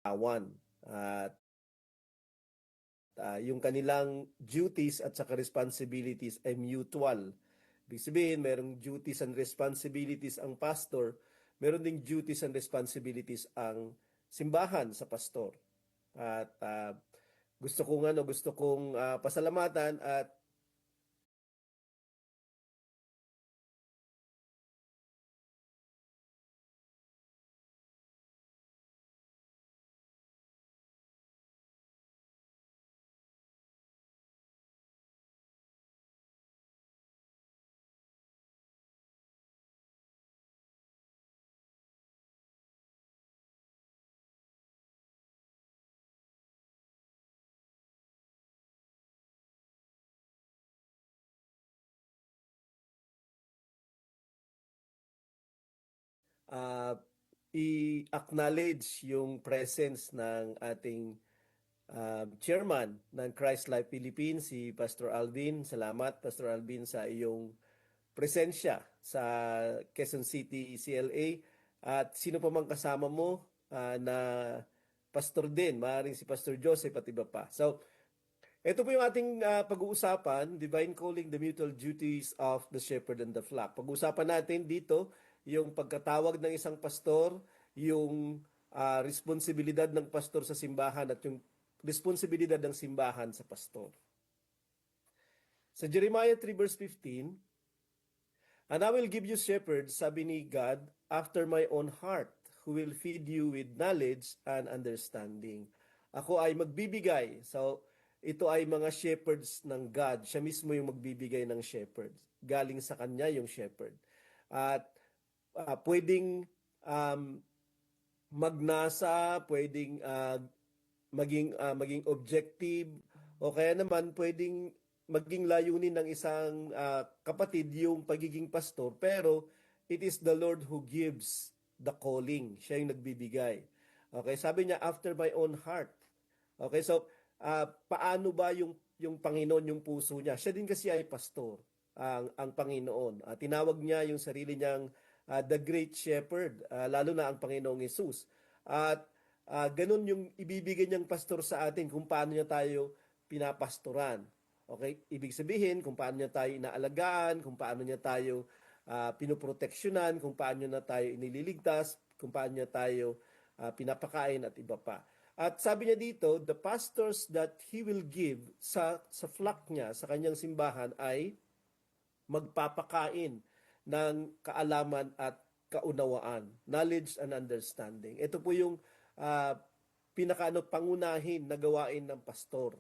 kawan. At yung kanilang duties at saka responsibilities ay mutual. Ibig sabihin, merong duties and responsibilities ang pastor, meron ding duties and responsibilities ang simbahan sa pastor. At gusto kong pasalamatan at uh, i-acknowledge yung presence ng ating chairman ng Christ Life Philippines, si Pastor Alvin. Salamat, Pastor Alvin, sa iyong presensya sa Quezon City CLA. At sino pa mang kasama mo na pastor din, maaaring si Pastor Joseph at iba pa. So, ito po yung ating pag-uusapan, Divine Calling, the Mutual Duties of the Shepherd and the Flock. Pag-uusapan natin dito yung pagkatawag ng isang pastor, yung responsibilidad ng pastor sa simbahan at yung responsibilidad ng simbahan sa pastor. Sa Jeremiah 3 verse 15, "And I will give you shepherds," sabi ni God, "after my own heart, who will feed you with knowledge and understanding." Ako ay magbibigay. So, ito ay mga shepherds ng God. Siya mismo yung magbibigay ng shepherds. Galing sa kanya yung shepherd. At pwedeng magnasa, pwedeng maging objective, o kaya naman pwedeng maging layunin ng isang kapatid yung pagiging pastor, pero it is the Lord who gives the calling. Siya yung nagbibigay. Okay, sabi niya, after my own heart. Okay, so paano ba yung Panginoon yung puso niya? Siya din kasi ay pastor, ang Panginoon. Tinawag niya yung sarili niyang the great shepherd, lalo na ang Panginoong Hesus. At ganun yung ibibigay niyang pastor sa atin kung paano niya tayo pinapastoran. Okay? Ibig sabihin kung paano niya tayo inaalagaan, kung paano niya tayo pinoproteksyonan, kung paano niya tayo inililigtas, kung paano niya tayo pinapakain at iba pa. At sabi niya dito, the pastors that he will give sa flock niya, sa kanyang simbahan ay magpapakain ng kaalaman at kaunawaan, knowledge and understanding. Ito po yung pangunahin na gawain ng pastor.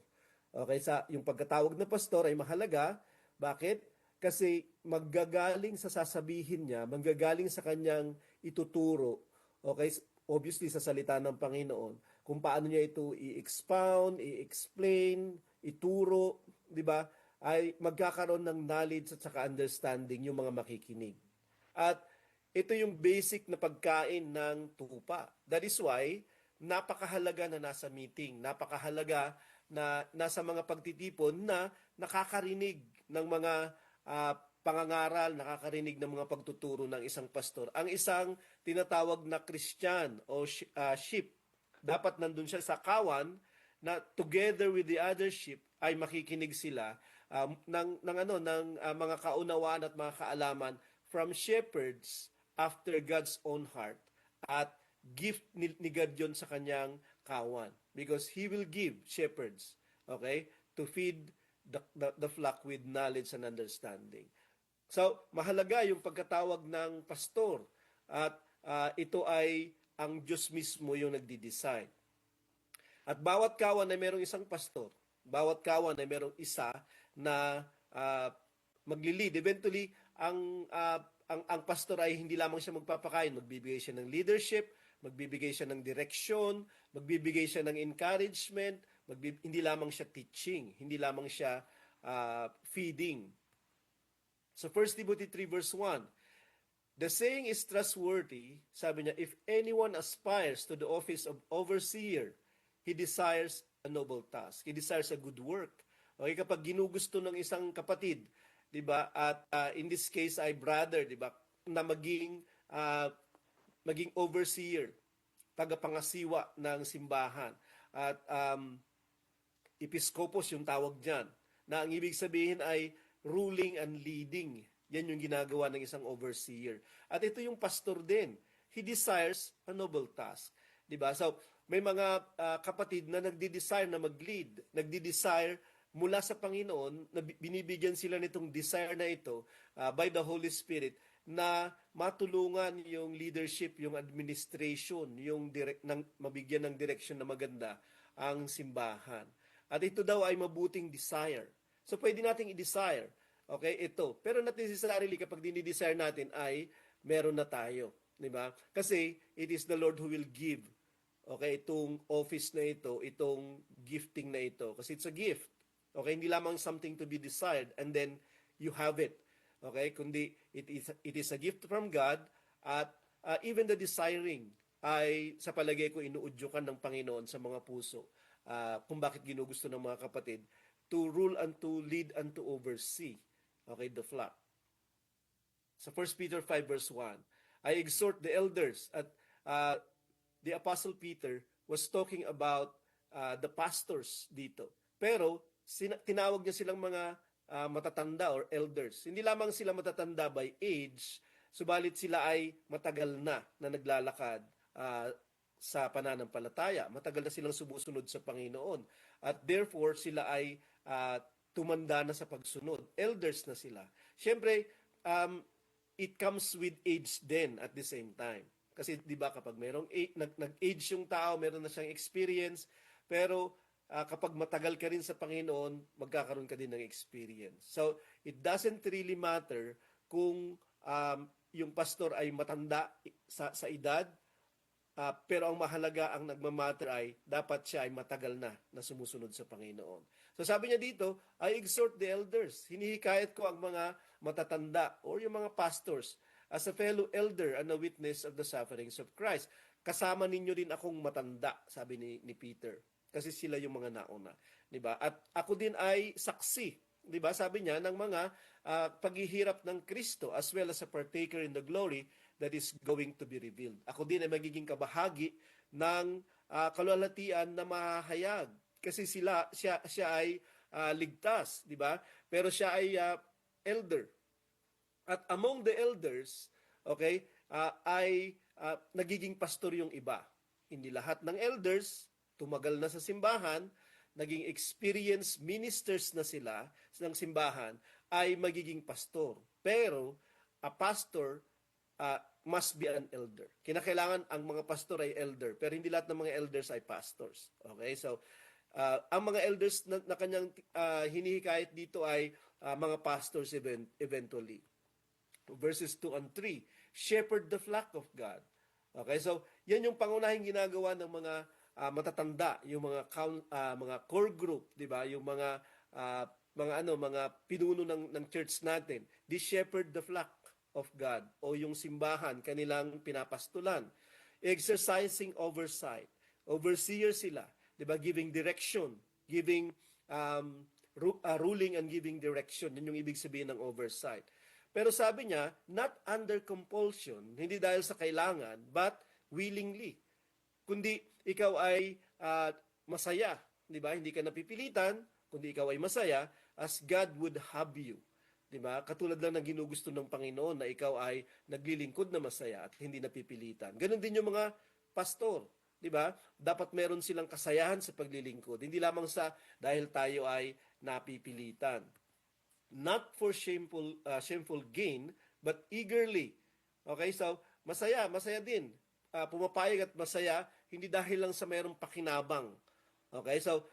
Okay, yung pagkatawag ng pastor ay mahalaga. Bakit? Kasi maggagaling sa sasabihin niya, manggagaling sa kanyang ituturo. Okay, obviously sa salita ng Panginoon, kung paano niya ito i-expound, i-explain, ituro, di ba? Ay magkakaroon ng knowledge at saka understanding yung mga makikinig. At ito yung basic na pagkain ng tupa. That is why, napakahalaga na nasa meeting, napakahalaga na nasa mga pagtitipon na nakakarinig ng mga pangangaral, nakakarinig ng mga pagtuturo ng isang pastor. Ang isang tinatawag na Christian o sheep, dapat nandun siya sa kawan na together with the other sheep ay makikinig sila ng mga kaunawaan at mga kaalaman from shepherds after God's own heart, at gift ni God yun sa kanyang kawan, because He will give shepherds, okay, to feed the flock with knowledge and understanding. So, mahalaga yung pagkatawag ng pastor, at ito ay ang Diyos mismo yung nagdi-decide. At bawat kawan ay merong isang pastor, bawat kawan ay merong isa na magli-lead. Eventually, ang pastor ay hindi lamang siya magpapakain, magbibigay siya ng leadership, magbibigay siya ng direksyon, magbibigay siya ng encouragement, hindi lamang siya teaching, hindi lamang siya feeding. So 1 Timothy 3 verse 1, the saying is trustworthy, sabi niya, if anyone aspires to the office of overseer, he desires a noble task. He desires a good work. Okay, kapag ginugusto ng isang kapatid, 'di ba? At in this case ay brother, 'di ba? Na maging overseer. tagapangasiwa ng simbahan. At episkopos yung tawag diyan, na ang ibig sabihin ay ruling and leading. Yan yung ginagawa ng isang overseer. At ito yung pastor din. He desires a noble task. 'Di ba? So, may mga kapatid na nagdi-desire na mag-lead, nagdi-desire mula sa Panginoon, na binibigyan sila nitong desire na ito by the Holy Spirit, na matulungan yung leadership, yung administration, yung mabigyan ng direction na maganda ang simbahan. At ito daw ay mabuting desire. So pwede nating i-desire, okay, ito. Pero not necessarily kapag dinidesire natin ay meron na tayo, di ba? Kasi it is the Lord who will give, okay, itong office na ito, itong gifting na ito. Kasi it's a gift. Okay, hindi lamang something to be desired and then you have it. Okay, kundi it is a gift from God, at even the desiring ay sa palagay ko inuudyukan ng Panginoon sa mga puso, kung bakit ginugusto ng mga kapatid to rule and to lead and to oversee, okay, the flock. Sa 1 Peter 5 verse 1, I exhort the elders. At the Apostle Peter was talking about the pastors dito. Pero tinawag niya silang mga matatanda or elders. Hindi lamang sila matatanda by age, subalit sila ay matagal na naglalakad sa pananampalataya. Matagal na silang sumusunod sa Panginoon. At therefore, sila ay tumanda na sa pagsunod. Elders na sila. Siyempre, it comes with age din at the same time. Kasi 'di ba kapag merong nag-age yung tao, meron na siyang experience, pero kapag matagal ka rin sa Panginoon, magkakaroon ka din ng experience. So, it doesn't really matter kung yung pastor ay matanda sa edad, pero ang mahalaga, ang nagmamatter ay dapat siya ay matagal na sumusunod sa Panginoon. So sabi niya dito, I exhort the elders. Hinihikayat ko ang mga matatanda or yung mga pastors as a fellow elder and a witness of the sufferings of Christ. Kasama ninyo din akong matanda, sabi ni Peter. Kasi sila yung mga nauna, 'di ba? At ako din ay saksi, 'di ba? Sabi niya ng mga paghihirap ng Kristo as well as a partaker in the glory that is going to be revealed. Ako din ay magiging kabahagi ng kaluwalhatian na mahahayag kasi siya ay ligtas, 'di ba? Pero siya ay elder. At among the elders, okay, ay nagiging pastor yung iba. Hindi lahat ng elders tumagal na sa simbahan, naging experienced ministers na sila ng simbahan, ay magiging pastor. Pero, a pastor must be an elder. Kinakailangan ang mga pastor ay elder, pero hindi lahat ng mga elders ay pastors. Okay? So, ang mga elders na kanyang hinihikayat dito ay mga pastors eventually. Verses 2 and 3, shepherd the flock of God. Okay? So, yan yung pangunahing ginagawa ng mga matatanda, yung mga core group, 'di ba? Yung mga pinuno ng church natin. They shepherd the flock of God, o yung simbahan kanilang pinapastulan. Exercising oversight. Overseer sila, 'di ba? Giving direction, giving ruling and giving direction. Yun yung ibig sabihin ng oversight. Pero sabi niya, not under compulsion, hindi dahil sa kailangan, but willingly. Kundi ikaw ay masaya, di ba? Hindi ka napipilitan, kundi ikaw ay masaya as God would have you. Di ba? Katulad lang ng ginugusto ng Panginoon na ikaw ay naglilingkod na masaya at hindi napipilitan. Ganon din yung mga pastor, di ba? Dapat meron silang kasayahan sa paglilingkod. Hindi lamang sa dahil tayo ay napipilitan. Not for shameful gain, but eagerly. Okay? So, masaya din. Pumapayag at masaya, hindi dahil lang sa mayroong pakinabang. Okay? So,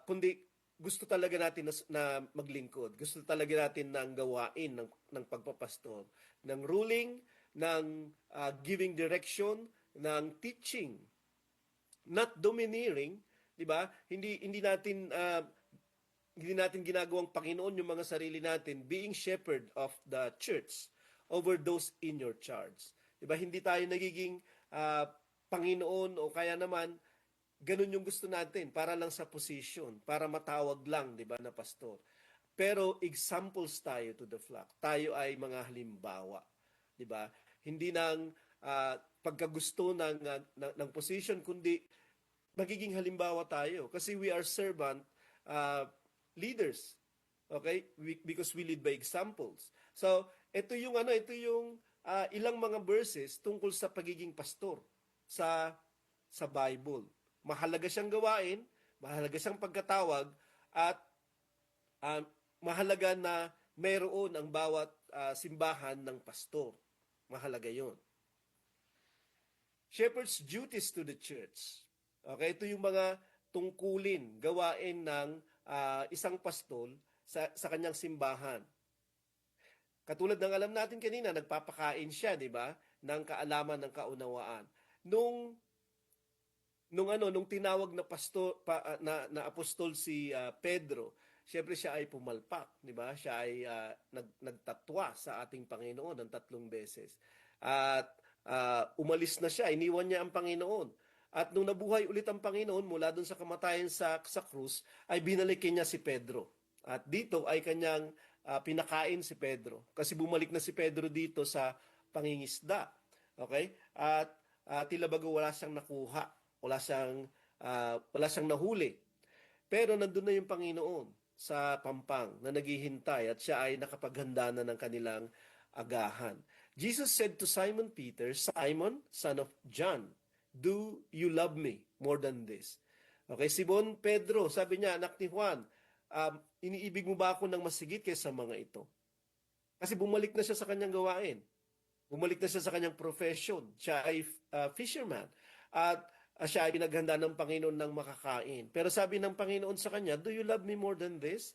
kundi gusto talaga natin na maglingkod. Gusto talaga natin ng gawain ng pagpapastor. Ng ruling, ng giving direction, ng teaching. Not domineering, di ba? Hindi natin ginagawang Panginoon yung mga sarili natin, being shepherd of the church over those in your charge. Di ba? Hindi tayo nagiging Panginoon o kaya naman ganun yung gusto natin para lang sa position, para matawag lang, 'di ba, na pastor. Pero examples tayo to the flock. Tayo ay mga halimbawa, 'di ba? Hindi nang pagkagusto ng position, kundi magiging halimbawa tayo. Kasi we are servant uh, leaders. Okay? Because we lead by examples. So, ito yung ilang mga verses tungkol sa pagiging pastor sa Bible. Mahalaga siyang gawain, mahalaga siyang pagkatawag, at uh, mahalaga na mayroon ang bawat simbahan ng pastor. Mahalaga yon. Shepherd's duties to the church. Okay, ito yung mga tungkulin, gawain ng isang pastol sa kanyang simbahan. Katulad ng alam natin kanina, nagpapakain siya, di ba? Ng kaalaman, ng kaunawaan. Nung tinawag na pastor na apostol si Pedro, syempre siya ay pumalpak, di ba? Siya ay nagtatwa sa ating Panginoon ng 3 beses. At umalis na siya, iniwan niya ang Panginoon. At nung nabuhay ulit ang Panginoon mula dun sa kamatayan sa krus, ay binalikin niya si Pedro. At dito ay kanyang pinakain si Pedro. Kasi bumalik na si Pedro dito sa pangingisda. Okay? At tila bago wala siyang nakuha. Wala siyang nahuli. Pero nandun na yung Panginoon sa pampang na naghihintay at siya ay nakapaghanda na ng kanilang agahan. Jesus said to Simon Peter, Simon, son of John, do you love me more than this? Okay, Simon Pedro, sabi niya, anak ni Juan, iniibig mo ba ako ng masigit kaysa mga ito? Kasi bumalik na siya sa kanyang gawain. Bumalik na siya sa kanyang profession. Siya ay fisherman. At siya ay pinaghanda ng Panginoon ng makakain. Pero sabi ng Panginoon sa kanya, do you love me more than this?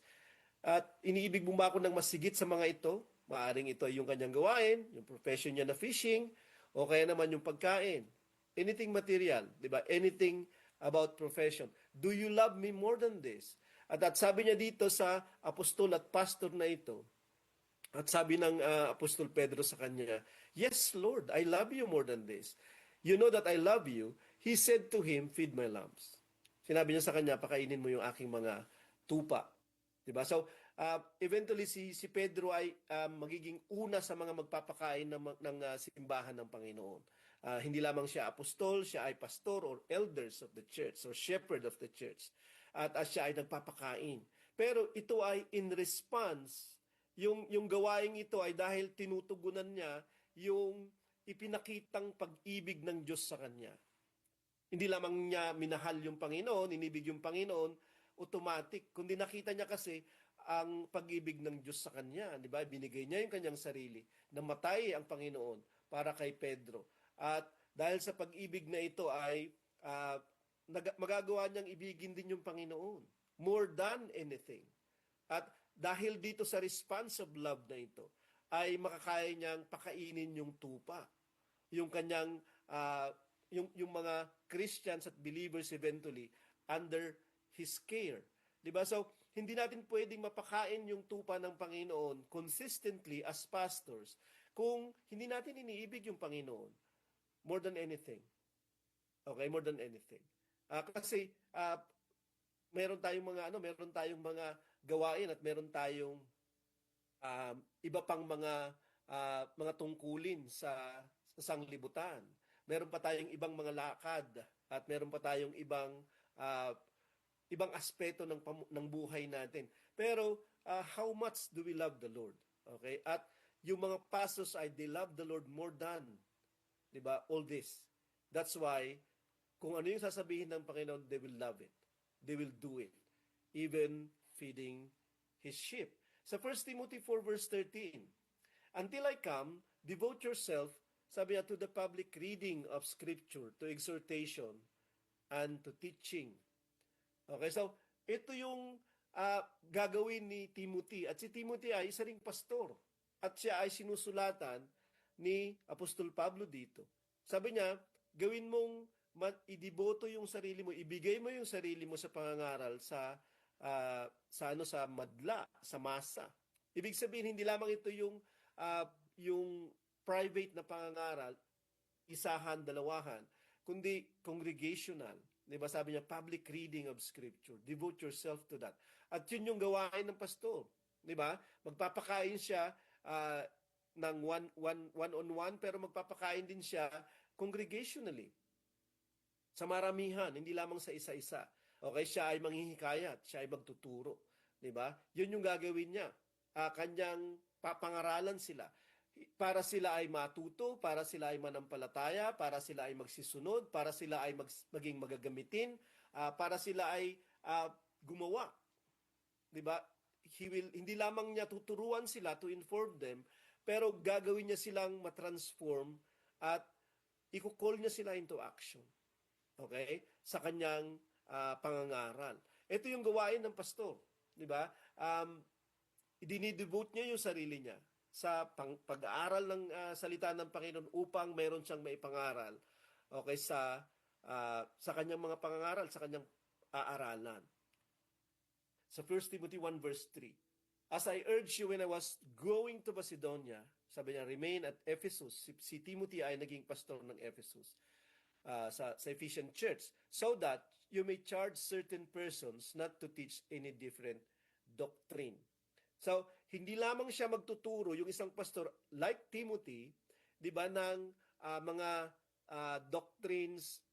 At iniibig mo ba ako ng masigit sa mga ito? Maaring ito ay yung kanyang gawain, yung profession niya na fishing, o kaya naman yung pagkain. Anything material, di ba? Anything about profession. Do you love me more than this? At sabi niya dito sa apostol at pastor na ito, at sabi ng apostol Pedro sa kanya, yes, Lord, I love you more than this. You know that I love you. He said to him, feed my lambs. Sinabi niya sa kanya, pakainin mo yung aking mga tupa. Diba? So, eventually si Pedro ay magiging una sa mga magpapakain ng simbahan ng Panginoon. Hindi lamang siya apostol, siya ay pastor or elders of the church or shepherd of the church. At siya ay nagpapakain. Pero ito ay in response, yung gawain ito ay dahil tinutugunan niya yung ipinakitang pag-ibig ng Diyos sa kanya. Hindi lamang niya minahal yung Panginoon, inibig yung Panginoon, automatic. Kundi nakita niya kasi ang pag-ibig ng Diyos sa kanya. Di ba? Binigay niya yung kanyang sarili. Namatay ang Panginoon para kay Pedro. At dahil sa pag-ibig na ito ay magagawa niyang ibigin din yung Panginoon. More than anything. At dahil dito sa response of love na ito, ay makakaya niyang pakainin yung tupa. Yung kanyang yung mga Christians at believers eventually under His care. Diba? So, hindi natin pwedeng mapakain yung tupa ng Panginoon consistently as pastors kung hindi natin iniibig yung Panginoon more than anything. Okay? More than anything. Kasi meron tayong mga gawain at meron tayong iba pang mga tungkulin sa sanglibutan. Meron pa tayong ibang mga lakad at meron pa tayong ibang aspeto ng buhay natin. Pero how much do we love the Lord? Okay? At yung mga pastors ay they love the Lord more than, 'di ba? All this. That's why kung ano yung sasabihin ng Panginoon, they will love it. They will do it. Even feeding His sheep. Sa 1 Timothy 4 verse 13, until I come, devote yourself, sabi niya, to the public reading of Scripture, to exhortation, and to teaching. Okay, so ito yung gagawin ni Timothy. At si Timothy ay isa ring pastor. At siya ay sinusulatan ni Apostol Pablo dito. Sabi niya, gawin mong idiboto yung sarili mo, ibigay mo yung sarili mo sa pangangaral sa madla, sa masa. Ibig sabihin, hindi lamang ito yung private na pangangaral, isahan, dalawahan, kundi congregational. Diba? Sabi niya, public reading of Scripture. Devote yourself to that. At yun yung gawain ng pastor. Diba? Magpapakain siya ng one-on-one, pero magpapakain din siya congregationally, sa maramihan, hindi lamang sa isa-isa. Okay, siya ay manghihikayat, siya ay magtuturo. Di ba? Yun yung gagawin niya. Kanyang papangaralan sila. Para sila ay matuto, para sila ay manampalataya, para sila ay magsisunod, para sila ay maging magagamitin, para sila ay gumawa. Di ba? Hindi lamang niya tuturuan sila to inform them, pero gagawin niya silang matransform at i-call niya sila into action. Okay? Sa kanyang pangangaral. Ito yung gawain ng pastor, 'di ba? Idinidevote niya yung sarili niya sa pag-aaral ng salita ng Panginoon upang mayroon siyang maipangaral. Okay, sa kanyang mga pangangaral, sa kanyang aaralan. Sa 1 Timothy 1 verse 3. As I urged you when I was going to Macedonia, sabi niya, remain at Ephesus. Si Timothy ay naging pastor ng Ephesus. Sa Ephesian church, so that you may charge certain persons not to teach any different doctrine. So, hindi lamang siya magtuturo, yung isang pastor like Timothy, di ba, ng mga doctrines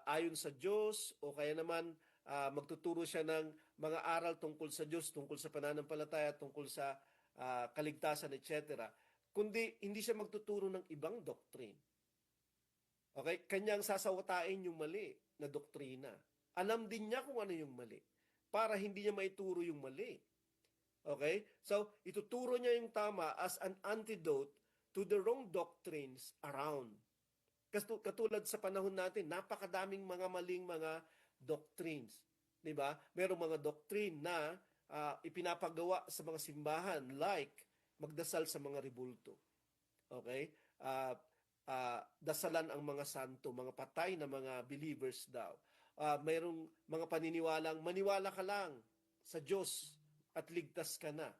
ayon sa Diyos, o kaya naman magtuturo siya ng mga aral tungkol sa Diyos, tungkol sa pananampalataya, tungkol sa kaligtasan, etc. Kundi hindi siya magtuturo ng ibang doctrine. Okay? Kanyang sasawatain yung mali na doktrina. Alam din niya kung ano yung mali para hindi niya maituro yung mali. Okay? So, ituturo niya yung tama as an antidote to the wrong doctrines around. Katulad sa panahon natin, napakadaming mga maling mga doctrines. Diba? Merong mga doctrine na ipinapagawa sa mga simbahan like magdasal sa mga rebulto. Okay? Dasalan ang mga santo, mga patay na mga believers daw. Mayroong mga paniniwalang maniwala ka lang sa Diyos at ligtas ka na.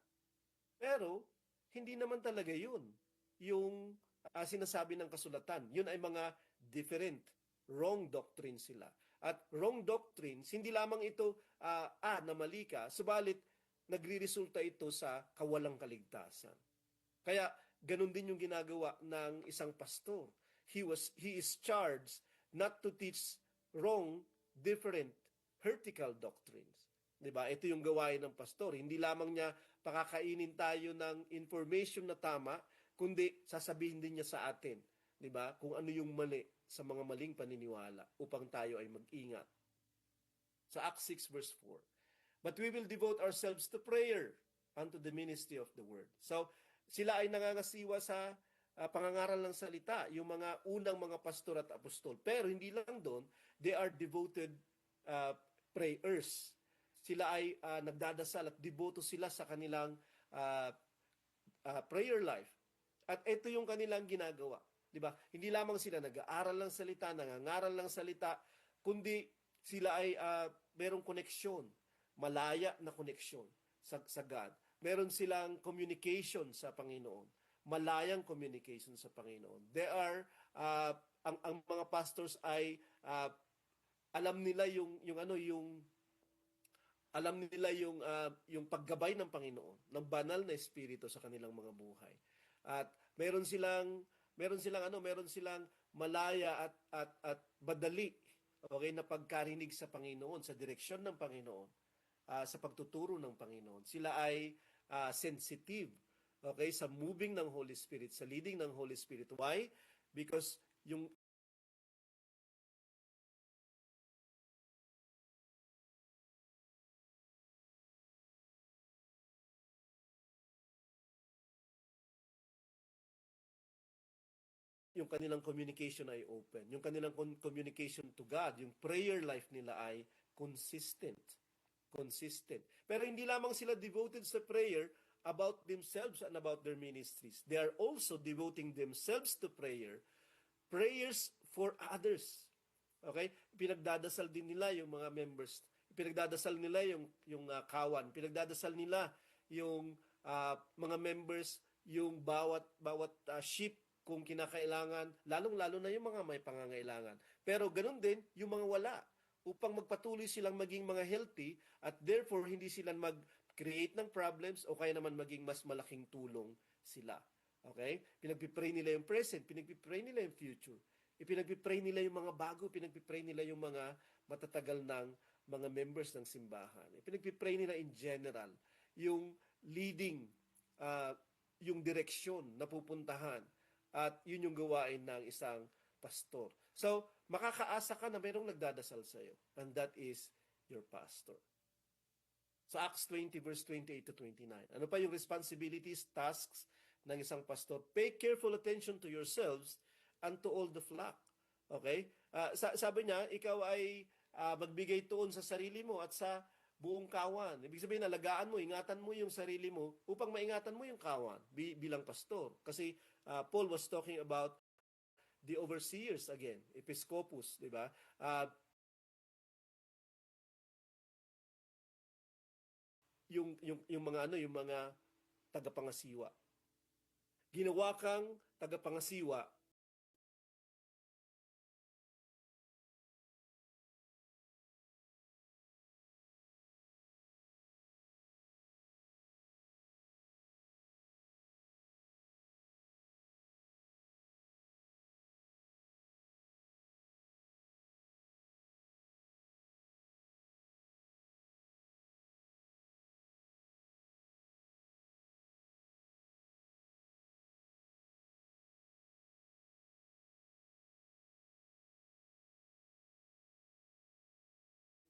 Pero, hindi naman talaga yun yung sinasabi ng kasulatan. Yun ay mga different, wrong doctrine sila. At wrong doctrines, hindi lamang ito na mali ka, subalit nagre-resulta ito sa kawalang kaligtasan. Kaya, ganun din yung ginagawa ng isang pastor. He is charged not to teach wrong, different, heretical doctrines. 'Di ba? Ito yung gawain ng pastor. Hindi lamang niya pakakainin tayo ng information na tama, kundi sasabihin din niya sa atin, 'di ba? Kung ano yung mali sa mga maling paniniwala upang tayo ay mag-ingat. Sa Acts 6 verse 4. But we will devote ourselves to prayer unto the ministry of the word. So, sila ay nangangasiwa sa pangangaral ng salita, yung mga unang mga pastor at apostol. Pero hindi lang doon, they are devoted prayers. Sila ay nagdadasal at deboto sila sa kanilang prayer life. At ito yung kanilang ginagawa. Diba? Hindi lamang sila nag-aaral ng salita, nangangaral ng salita, kundi sila ay merong koneksyon, malaya na koneksyon sa God. Meron silang communication sa Panginoon, malayang communication sa Panginoon. They are ang mga pastors ay alam nila yung paggabay ng Panginoon, ng banal na espiritu sa kanilang mga buhay. At meron silang malaya at madali, okay, na pagkarinig sa Panginoon, sa direksyon ng Panginoon, sa pagtuturo ng Panginoon. Sila ay sensitive, okay, sa moving ng Holy Spirit, sa leading ng Holy Spirit. Why? Because yung kanilang communication ay open. Yung kanilang communication to God, yung prayer life nila ay consistent. Pero hindi lamang sila devoted sa prayer about themselves and about their ministries. They are also devoting themselves to prayers for others. Okay? Pinagdadasal din nila yung mga members. Pinagdadasal nila yung kawan. Pinagdadasal nila yung mga members, yung bawat sheep kung kinakailangan, lalong-lalo na yung mga may pangangailangan. Pero ganun din yung mga wala, upang magpatuloy silang maging mga healthy at therefore hindi sila mag-create ng problems o kaya naman maging mas malaking tulong sila. Okay? Pinagpipray nila yung present, pinagpipray nila yung future. Ipinagpipray nila yung mga bago, pinagpipray nila yung mga matatagal ng mga members ng simbahan. Ipinagpipray nila in general yung leading, uh, yung direksyon na pupuntahan at yun yung gawain ng isang pastor. So, makakaasa ka na mayroong nagdadasal sa iyo, and that is your pastor. Sa Acts 20 verse 28 to 29. Ano pa yung responsibilities, tasks ng isang pastor? Pay careful attention to yourselves and to all the flock. Okay? Sabi niya, ikaw ay magbigay tuon sa sarili mo at sa buong kawan. Ibig sabihin, alagaan mo, ingatan mo yung sarili mo upang maingatan mo yung kawan bilang pastor. Kasi Paul was talking about the overseers again, episcopus, di ba? Yung mga ano, yung mga tagapangasiwa. Ginawa kang tagapangasiwa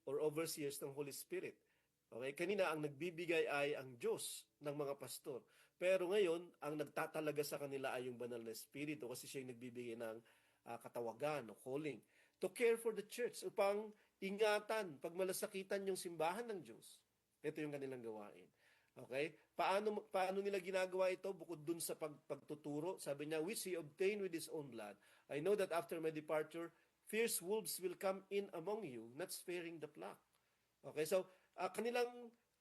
or overseers ng Holy Spirit. Okay? Kanina, ang nagbibigay ay ang Diyos ng mga pastor. Pero ngayon, ang nagtatalaga sa kanila ay yung banal na Espiritu kasi siya yung nagbibigay ng katawagan o calling to care for the church upang ingatan, pagmalasakitan yung simbahan ng Diyos. Ito yung kanilang gawain. Okay? Paano nila ginagawa ito bukod dun sa pagtuturo? Sabi niya, which he obtained with his own blood. I know that after my departure, fierce wolves will come in among you, not sparing the flock. Okay, so kanilang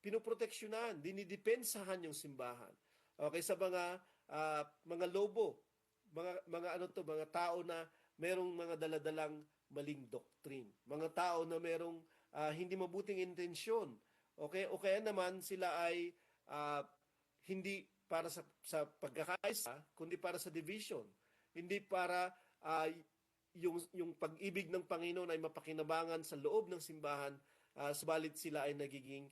pinoproteksyonan, dinidepensahan yung simbahan. Okay, sa mga lobo, mga ano to, mga tao na merong mga daladalang maling doctrine, mga tao na merong hindi mabuting intensyon. Okay, o kaya naman sila ay hindi para sa pagkakaisa, kundi para sa division. Hindi para yung pag-ibig ng Panginoon ay mapakinabangan sa loob ng simbahan, subalit sila ay nagiging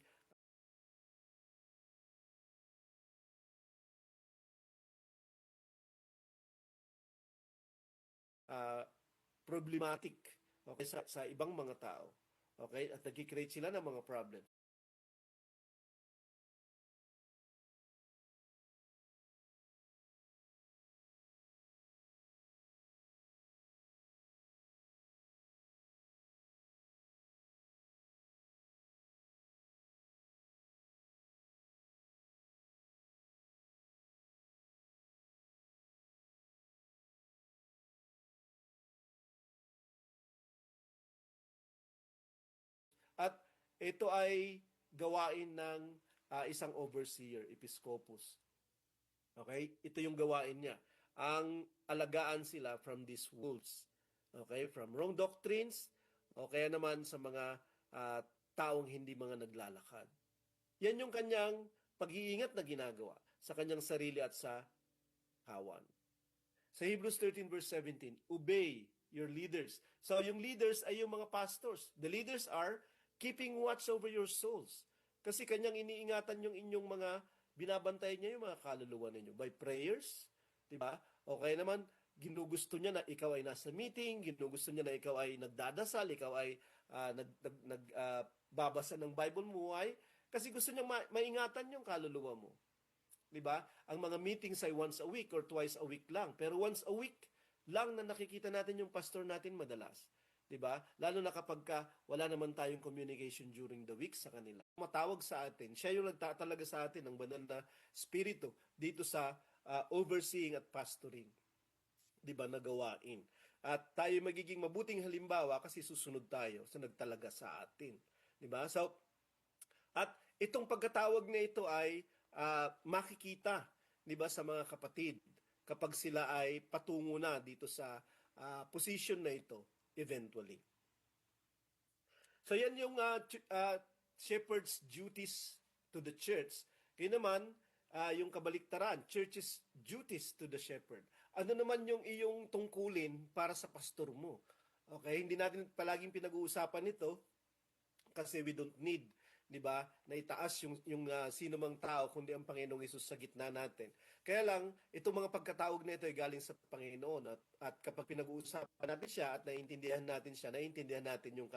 uh, problematic, okay, sa ibang mga tao. Okay? At nag-create sila ng mga problem. At ito ay gawain ng isang overseer, episcopus. Okay? Ito yung gawain niya. Ang alagaan sila from these wolves. Okay? From wrong doctrines, o kaya naman sa mga taong hindi mga naglalakad. Yan yung kanyang pag-iingat na ginagawa sa kanyang sarili at sa kawan. Sa Hebrews 13 verse 17, obey your leaders. So yung leaders ay yung mga pastors. The leaders are keeping watch over your souls. Kasi kanyang iniingatan yung inyong mga binabantayan niya yung mga kaluluwa ninyo by prayers, di ba? O kaya naman ginugusto niya na ikaw ay nasa meeting, ginugusto niya na ikaw ay nagdadasal, ikaw ay babasa ng Bible mo ay kasi gusto niya maingatan yung kaluluwa mo. 'Di ba? Ang mga meetings ay once a week or twice a week lang. Pero once a week lang na nakikita natin yung pastor natin madalas. 'Di ba? Lalo na kapag wala naman tayong communication during the week sa kanila. Matawag sa atin, siya yung nagtatalaga sa atin ng banal na spirito dito sa overseeing at pastoring. 'Di ba, na gawain. At tayo magiging mabuting halimbawa kasi susunod tayo sa nagtalaga sa atin. 'Di ba? So, at itong pagkatawag na ito ay makikita, 'di ba, sa mga kapatid kapag sila ay patungo na dito sa position na ito eventually. So yan yung shepherd's duties to the church. Kaya naman yung kabaliktaran, church's duties to the shepherd. Ano naman yung iyong tungkulin para sa pastor mo? Okay, hindi natin palaging pinag-uusapan ito kasi we don't need, 'di ba, na itaas yung sino mang tao kundi ang Panginoong Hesus sa gitna natin. Kaya lang itong mga pagkatawag na ito ay galing sa Panginoon at kapag pinag-uusapan natin siya at naiintindihan natin siya, naiintindihan natin yung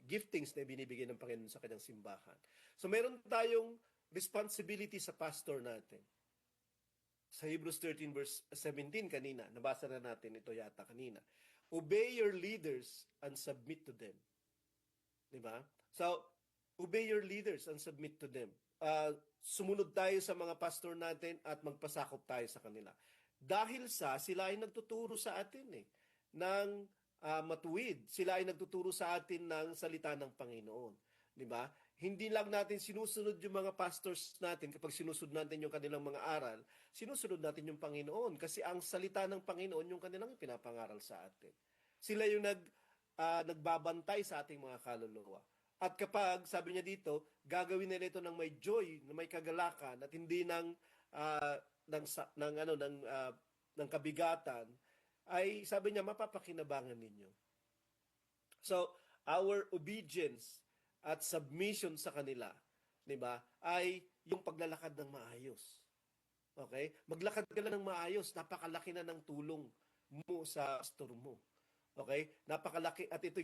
giftings na binibigay ng Panginoon sa kanyang simbahan. So meron tayong responsibility sa pastor natin. Sa Hebrews 13 verse 17 kanina, nabasa na natin ito yata kanina. Obey your leaders and submit to them. Diba? So, obey your leaders and submit to them. Sumunod tayo sa mga pastor natin at magpasakop tayo sa kanila. Dahil sila ay nagtuturo sa atin ng matuwid. Sila ay nagtuturo sa atin ng salita ng Panginoon. Diba? Hindi lang natin sinusunod yung mga pastors natin kapag sinusunod natin yung kanilang mga aral, sinusunod natin yung Panginoon kasi ang salita ng Panginoon yung kanilang pinapangaral sa atin. Sila yung nagbabantay sa ating mga kaluluwa. At kapag, sabi niya dito, gagawin nila ito ng may joy, ng may kagalakan, at hindi ng kabigatan, ay sabi niya, mapapakinabangan ninyo. So, our obedience at submission sa kanila, di ba, ay yung paglalakad ng maayos. Okay? Maglakad ka lang ng maayos, napakalaki na ng tulong mo sa pastor mo. Okay? Napakalaki at ito'y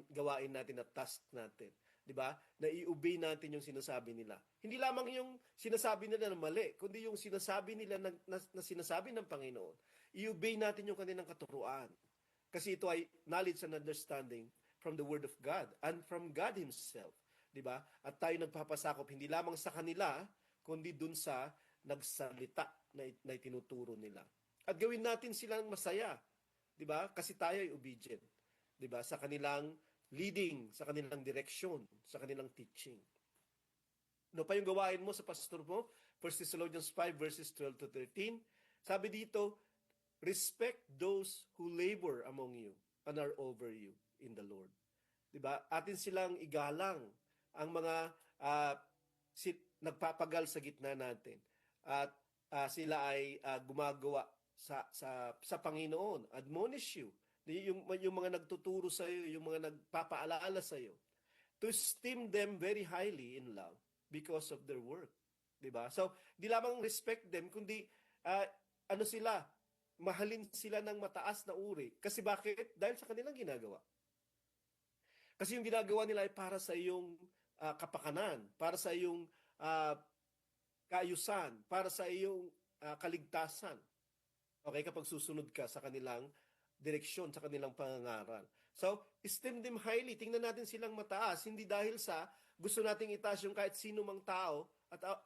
gawain natin at task natin. 'Di ba? Na i-obey natin yung sinasabi nila. Hindi lamang yung sinasabi nila na mali, kundi yung sinasabi nila na sinasabi ng Panginoon. I-obey natin yung kanilang katuruan. Kasi ito ay knowledge and understanding from the Word of God and from God Himself. 'Di ba? At tayo nagpapasakop hindi lamang sa kanila, kundi dun sa nagsalita na itinuturo nila. At gawin natin silang masaya. 'Di ba? Kasi tayo ay obedient. 'Di ba? Sa kanilang leading, sa kanilang direksyon, sa kanilang teaching. Ano pa yung gawain mo sa pastor mo? 1 Thessalonians 5 verses 12 to 13. Sabi dito, respect those who labor among you and are over you in the Lord. 'Di ba? Atin silang igalang ang mga nagpapagal sa gitna natin. At sila ay gumagawa sa Panginoon, admonish you, yung mga nagtuturo sa iyo, yung mga nagpapaalaala sa iyo, to esteem them very highly in love because of their work. 'Di ba? So, di lamang respect them, kundi mahalin sila ng mataas na uri. Kasi bakit? Dahil sa kanilang ginagawa. Kasi yung ginagawa nila ay para sa iyong kapakanan, para sa iyong kaayusan, para sa iyong kaligtasan. Okay, kapag susunod ka sa kanilang direksyon, sa kanilang pangangaral. So, esteem them highly. Tingnan natin silang mataas. Hindi dahil sa gusto nating itaas yung kahit sino mang tao.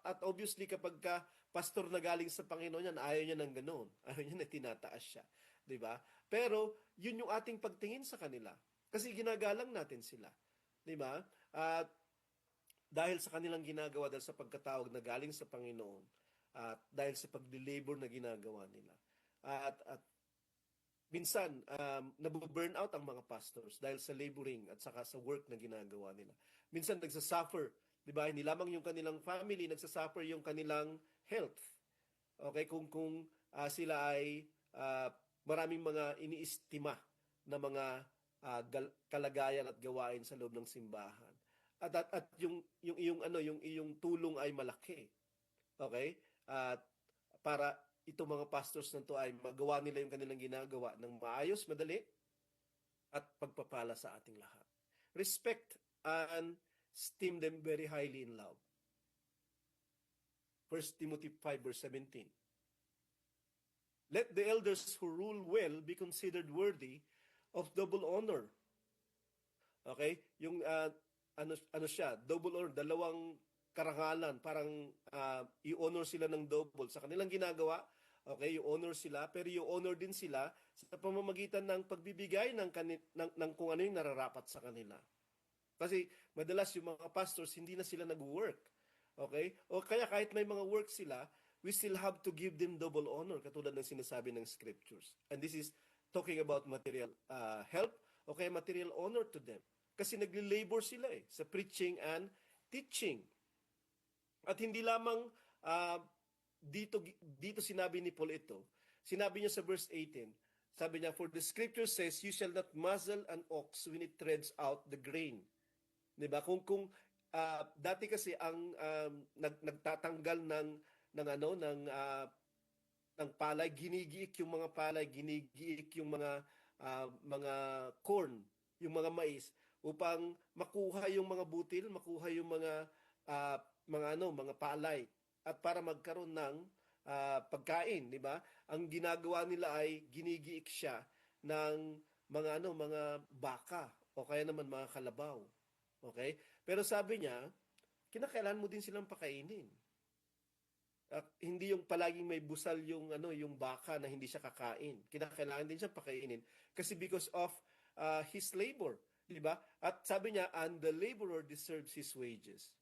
At obviously, kapag pastor na galing sa Panginoon yan, ayaw niya ng ganoon. Ayaw niya na tinataas siya. Diba? Pero, yun yung ating pagtingin sa kanila. Kasi ginagalang natin sila. Diba? Dahil sa kanilang ginagawa, dahil sa pagkatawag na galing sa Panginoon, at dahil sa pag-labor na ginagawa nila. At minsan, nabuburn out ang mga pastors dahil sa laboring at saka sa work na ginagawa nila. Minsan, nagsasuffer. Diba? Hindi lamang yung kanilang family, nagsasuffer yung kanilang health. Okay? Kung sila ay maraming mga iniistima na mga kalagayan at gawain sa loob ng simbahan. At yung iyong tulong ay malaki. Okay? At para itong mga pastors na to ay magawa nila yung kanilang ginagawa ng maayos, madali, at pagpapala sa ating lahat. Respect and esteem them very highly in love. 1 Timothy 5 verse 17. Let the elders who rule well be considered worthy of double honor. Okay? Yung siya, double honor, dalawang karangalan, parang i-honor sila ng double sa kanilang ginagawa. Okay, i-honor sila, pero i-honor din sila sa pamamagitan ng pagbibigay ng kung ano yung nararapat sa kanila. Kasi madalas yung mga pastors, hindi na sila nag-work. Okay? O kaya kahit may mga work sila, we still have to give them double honor, katulad ng sinasabi ng scriptures. And this is talking about material help, o kaya material honor to them. Kasi nagli-labor sila sa preaching and teaching. At hindi lamang ah, dito sinabi ni Paul ito. Sinabi niya sa verse 18, sabi niya, "For the scripture says, you shall not muzzle an ox when it treads out the grain." 'Di ba? Kung dati kasi ang nagtatanggal ng ano ng palay, ginigiik yung mga palay, ginigiik yung mga corn, yung mga mais upang makuha yung mga butil, makuha yung mga palay at para magkaroon ng pagkain, di ba? Ang ginagawa nila ay ginigiik siya ng mga baka o kaya naman mga kalabaw. Okay? Pero sabi niya, kinakailangan mo din silang pakainin. Hindi yung palaging may busal yung baka na hindi siya kakain. Kinakailangan din siya pakainin kasi because of his labor, 'di ba? At sabi niya, and the laborer deserves his wages.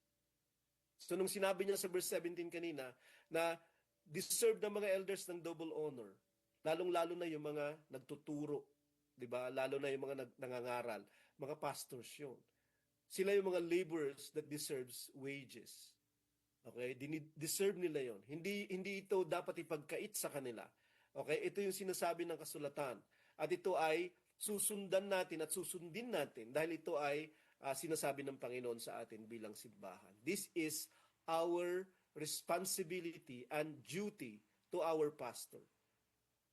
So nung sinabi niya sa verse 17 kanina na deserve ng mga elders ng double honor, lalong-lalo na yung mga nagtuturo, 'di ba? Lalo na yung mga nangangaral, mga pastors 'yun. Sila yung mga laborers that deserves wages. Okay? Deserve nila yon. Hindi ito dapat ipagkait sa kanila. Okay? Ito yung sinasabi ng kasulatan. At ito ay susundan natin at susundin natin dahil ito ay sinasabi ng Panginoon sa atin bilang simbahan. This is our responsibility and duty to our pastor.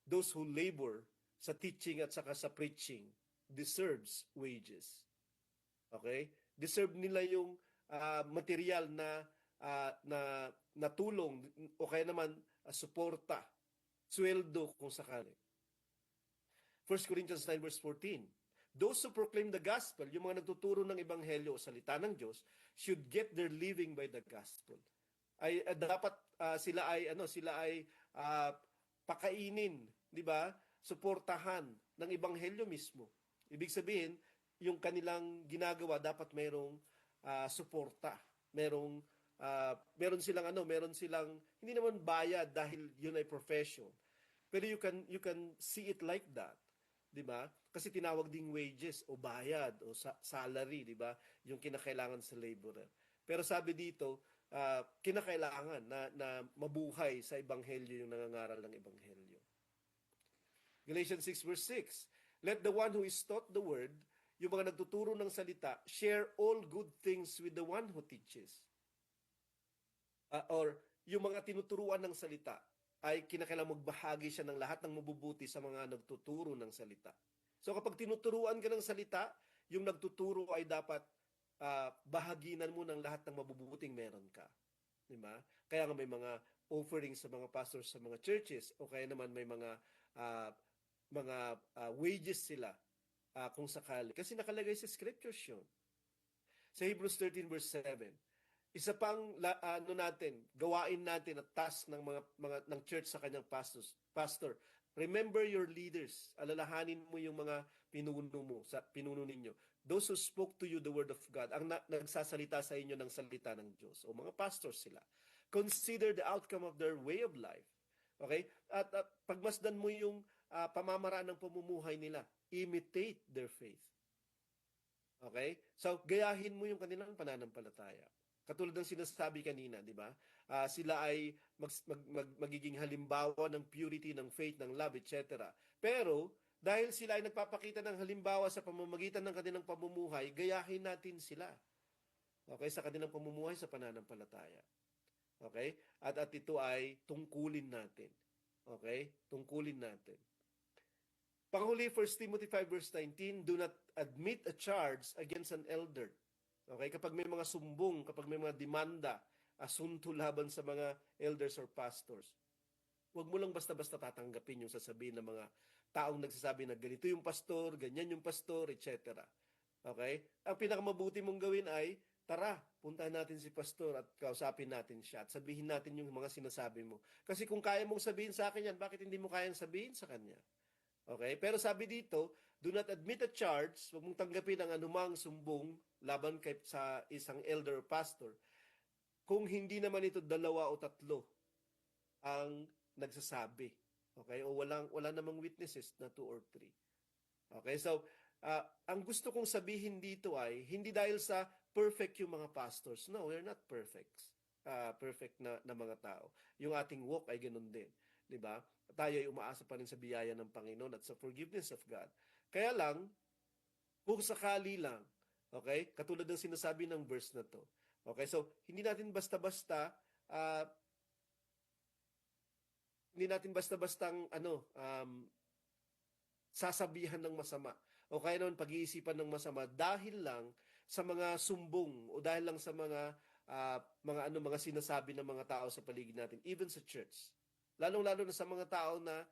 Those who labor sa teaching at saka sa preaching deserves wages. Okay? Deserve nila yung material na tulong o kaya naman suporta, sweldo kung sakali. 1 Corinthians 9 verse 14. Those who proclaim the gospel, yung mga nagtuturo ng ebanghelyo o salita ng Diyos, should get their living by the gospel. Dapat sila ay pakainin, di ba? Suportahan ng ebanghelyo mismo. Ibig sabihin, yung kanilang ginagawa dapat mayroong suporta, meron silang hindi naman bayad dahil yun ay profession. Pero you can see it like that, 'di ba? Kasi tinawag ding wages o bayad o salary, 'di ba? Yung kinakailangan sa laborer. Pero sabi dito, kinakailangan na mabuhay sa ebanghelyo yung nangangaral ng ebanghelyo. Galatians 6 verse 6. Let the one who is taught the word, yung mga nagtuturo ng salita, share all good things with the one who teaches. Or yung mga tinuturuan ng salita ay kinakailangan magbahagi siya ng lahat ng mabubuti sa mga nagtuturo ng salita. So kapag tinuturuan ka ng salita, yung nagtuturo ay dapat bahaginan mo ng lahat ng mabubuting meron ka. Diba? Kaya nga may mga offerings sa mga pastors sa mga churches o kaya naman may mga wages sila kung sakali. Kasi nakalagay sa scriptures yun. Sa Hebrews 13 verse 7, isa pang gawain natin at task ng ng church sa kanyang pastor. Remember your leaders. Alalahanin mo yung mga pinuno ninyo. Those who spoke to you the word of God, ang nagsasalita sa inyo ng salita ng Diyos, o mga pastors sila. Consider the outcome of their way of life. Okay? At pagmasdan mo yung pamamaraan ng pamumuhay nila. Imitate their faith. Okay? So, gayahin mo yung kanilang pananampalataya. Katulad ng sinasabi kanina, di ba? Sila ay magiging halimbawa ng purity, ng faith, ng love, etc. Pero, dahil sila ay nagpapakita ng halimbawa sa pamamagitan ng kanilang pamumuhay, gayahin natin sila. Okay? Sa kanilang pamumuhay, sa pananampalataya. Okay? At ito ay tungkulin natin. Okay? Tungkulin natin. Panghuli, 1 Timothy 5 verse 19, do not admit a charge against an elder. Okay, kapag may mga sumbong, kapag may mga demanda, asunto laban sa mga elders or pastors, huwag mo lang basta-basta tatanggapin yung sasabihin ng mga taong nagsasabi na ganito yung pastor, ganyan yung pastor, etc. Okay? Ang pinakamabuti mong gawin ay, tara, puntahan natin si pastor at kausapin natin siya at sabihin natin yung mga sinasabi mo. Kasi kung kaya mong sabihin sa akin yan, bakit hindi mo kayang sabihin sa kanya? Okay? Pero sabi dito, do not admit a charge, huwag mong tanggapin ang anumang sumbong laban sa isang elder or pastor, kung hindi naman ito 2 o 3 ang nagsasabi. Okay? O wala namang witnesses na 2 or 3. Okay? So, ang gusto kong sabihin dito ay, hindi dahil sa perfect yung mga pastors. No, we're not perfect. perfect na mga tao. Yung ating walk ay ganun din, 'di ba? Tayo ay umaasa pa rin sa biyaya ng Panginoon at sa forgiveness of God. Kaya lang, kung sakali lang, okay? Katulad ng sinasabi ng verse na 'to. Okay? So, ah, hindi natin basta-bastang sasabihan ng masama o kaya naman pag-iisipan ng masama dahil lang sa mga sumbong o dahil lang sa mga sinasabi ng mga tao sa paligid natin, even sa church. Lalong-lalo na sa mga tao na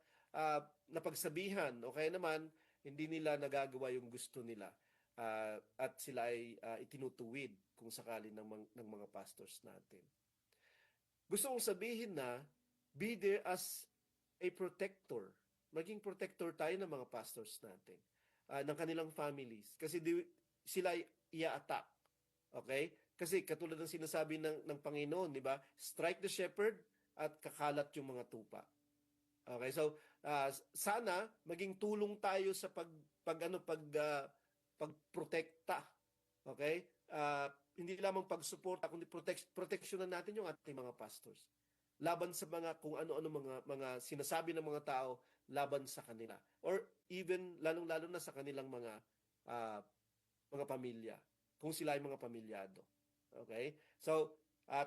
napagsabihan o kaya naman hindi nila nagagawa yung gusto nila, at sila ay itinutuwid kung sakali ng mga pastors natin. Gusto kong sabihin na be there as a protector. Maging protector tayo ng mga pastors natin, ng kanilang families. Kasi sila ay i-attack. Okay? Kasi katulad ng sinasabi ng Panginoon, di ba? Strike the shepherd at kakalat yung mga tupa. Okay, so sana maging tulong tayo sa pagprotekta. Okay? Hindi lamang pagsuporta kundi proteksyonan natin yung ating mga pastors. Laban sa mga kung ano-ano mga sinasabi ng mga tao laban sa kanila or even lalong-lalo na sa kanilang uh, mga pamilya kung sila ay mga pamilyado. Okay? So,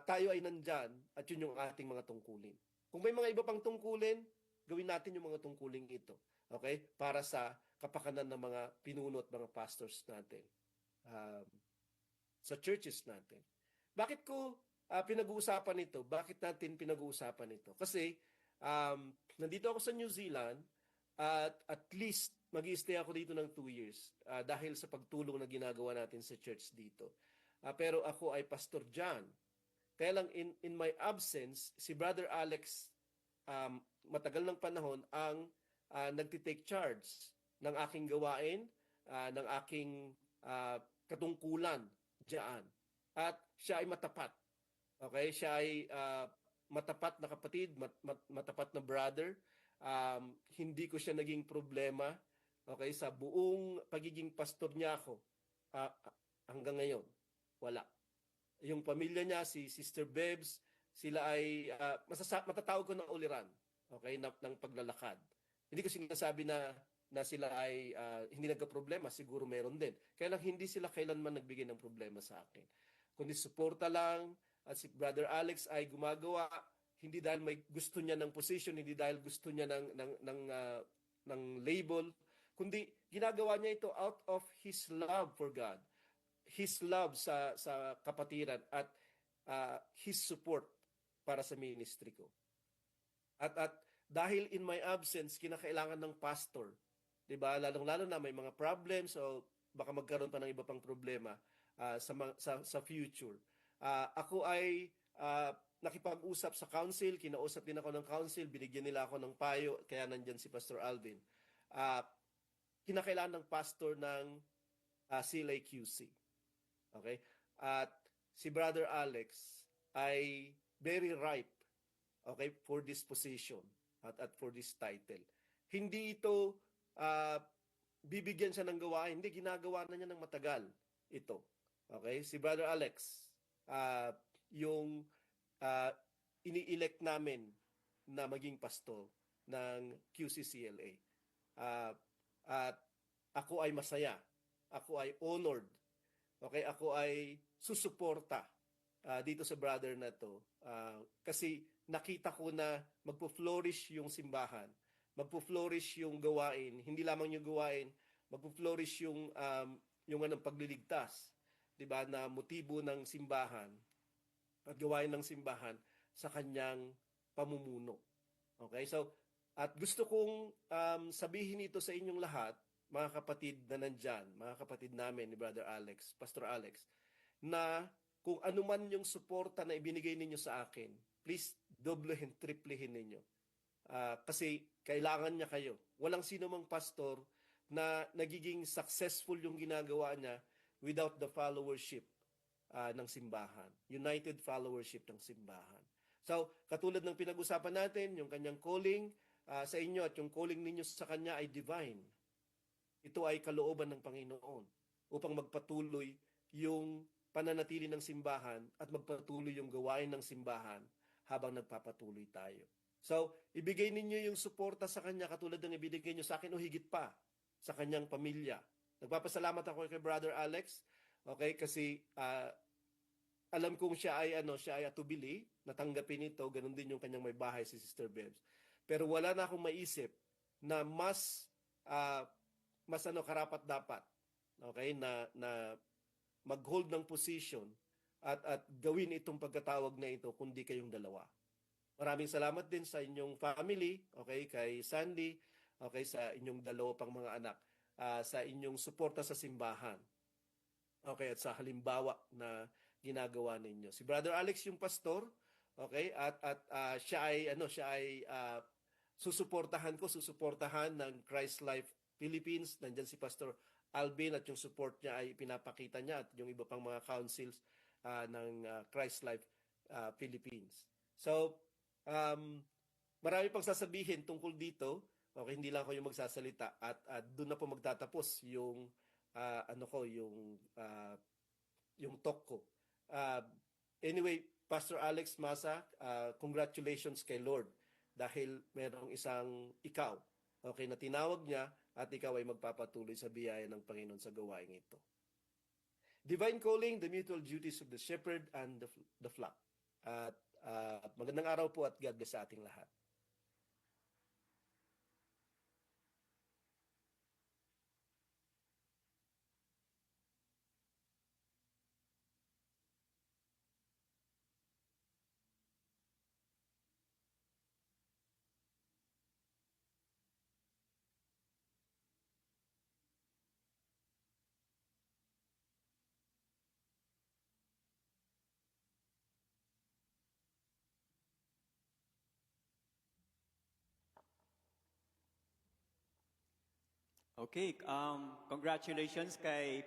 tayo ay nandyan at yun yung ating mga tungkulin. Kung may mga iba pang tungkulin, gawin natin yung mga tungkuling ito. Okay? Para sa kapakanan ng mga pinuno at mga pastors natin. Um, sa churches natin. Bakit ko pinag-uusapan ito? Bakit natin pinag-uusapan ito? Kasi nandito ako sa New Zealand at least mag-i-stay ako dito ng 2 years dahil sa pagtulong na ginagawa natin sa church dito. Pero ako ay Pastor John. Kaya lang in my absence, si Brother Alex matagal ng panahon ang nagtitake charge ng aking gawain, ng aking katungkulan diyan. At siya ay matapat. Okay? Siya ay matapat na kapatid, matapat na brother. Hindi ko siya naging problema, okay, sa buong pagiging pastor niya ako. Hanggang ngayon, wala. Yung pamilya niya, si Sister Bebs, sila ay matatawag ko ng uliran, okay, ng paglalakad. Hindi ko sinasabi na sila ay hindi nagka-problema, siguro meron din. Kaya lang hindi sila kailanman nagbigay ng problema sa akin. Kundi suporta lang, at si Brother Alex ay gumagawa hindi dahil may gusto niya ng position, hindi dahil gusto niya ng label, kundi ginagawa niya ito out of his love for God, his love sa kapatiran at his support para sa ministry ko. At dahil in my absence, kinakailangan ng pastor. 'Di ba? Lalong-lalo na may mga problems o baka magkaroon pa ng iba pang problema sa future. Ako ay nakipag-usap sa council, kinausap din ako ng council, binigyan nila ako ng payo, kaya nandyan si Pastor Alvin. Kinakailangan ng pastor ng CLAQC. Okay? At si Brother Alex ay very ripe, okay, for this position at for this title. Hindi ito bibigyan siya ng gawain, hindi, ginagawa na niya ng matagal ito. Okay? Si Brother Alex, yung ini-elect namin na maging pastor ng QCCLA. At ako ay masaya. Ako ay honored. Okay? Ako ay susuporta dito sa brother na to. Kasi nakita ko na magpo-flourish yung simbahan. Magpo-flourish yung gawain. Hindi lamang yung gawain, magpo-flourish yung pagliligtas. 'Di ba? Na motibo ng simbahan at gawain ng simbahan sa kanyang pamumuno. Okay? So, at gusto kong sabihin ito sa inyong lahat, mga kapatid na nandyan, mga kapatid namin ni Brother Alex, Pastor Alex, na kung anuman yung suporta na ibinigay ninyo sa akin, please doblehin, triplehin ninyo. Kasi kailangan niya kayo. Walang sino mang pastor na nagiging successful yung ginagawa niya without the followership ng simbahan. United followership ng simbahan. So, katulad ng pinag-usapan natin, yung kanyang calling sa inyo at yung calling ninyo sa kanya ay divine. Ito ay kalooban ng Panginoon upang magpatuloy yung pananatili ng simbahan at magpatuloy yung gawain ng simbahan habang nagpapatuloy tayo. So, ibigay ninyo yung suporta sa kanya katulad ng ibigay nyo sa akin o higit pa sa kanyang pamilya. Nagpapasalamat ako kay Brother Alex, okay, kasi alam kong siya ay atubili, natanggapin ito, ganun din yung kanyang may bahay si Sister Bebs. Pero wala na akong maisip na ah, mas karapat dapat, okay, na mag-hold ng position at gawin itong pagkatawag na ito kundi kayong dalawa. Maraming salamat din sa inyong family, okay, kay Sandy, okay, sa inyong dalawa pang mga anak, sa inyong suporta sa simbahan. Okay, at sa halimbawa na ginagawa ninyo. Si Brother Alex yung pastor, okay, at siya ay susuportahan ng Christ Life Philippines. Nandiyan si Pastor Alvin at yung support niya ay pinapakita niya at yung iba pang mga councils ng Christ Life Philippines. So, marami pang sasabihin tungkol dito. Okay, hindi lang ako yung magsasalita at doon na po magtatapos yung yung talk ko. Uh, anyway, Pastor Alex Masa, congratulations kay Lord dahil merong isang ikaw, okay, na tinawag niya at ikaw ay magpapatuloy sa biyaya ng Panginoon sa gawain ito. Divine calling, the mutual duties of the shepherd and the flock. At magandang araw po at God bless sa ating lahat. Okay, congratulations kay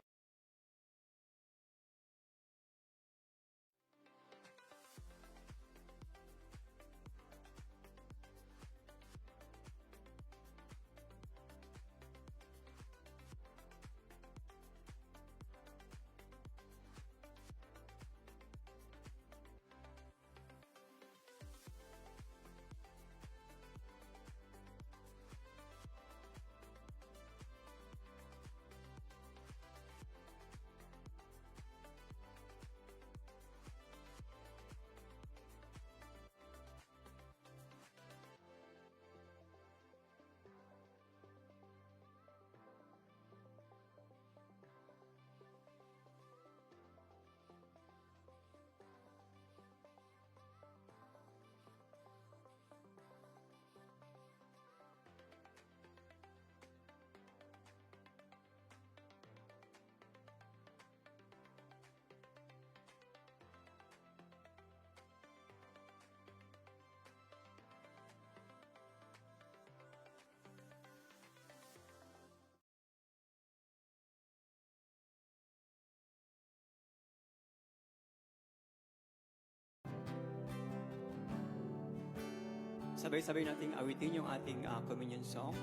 sabay-sabay nating awitin yung ating communion song.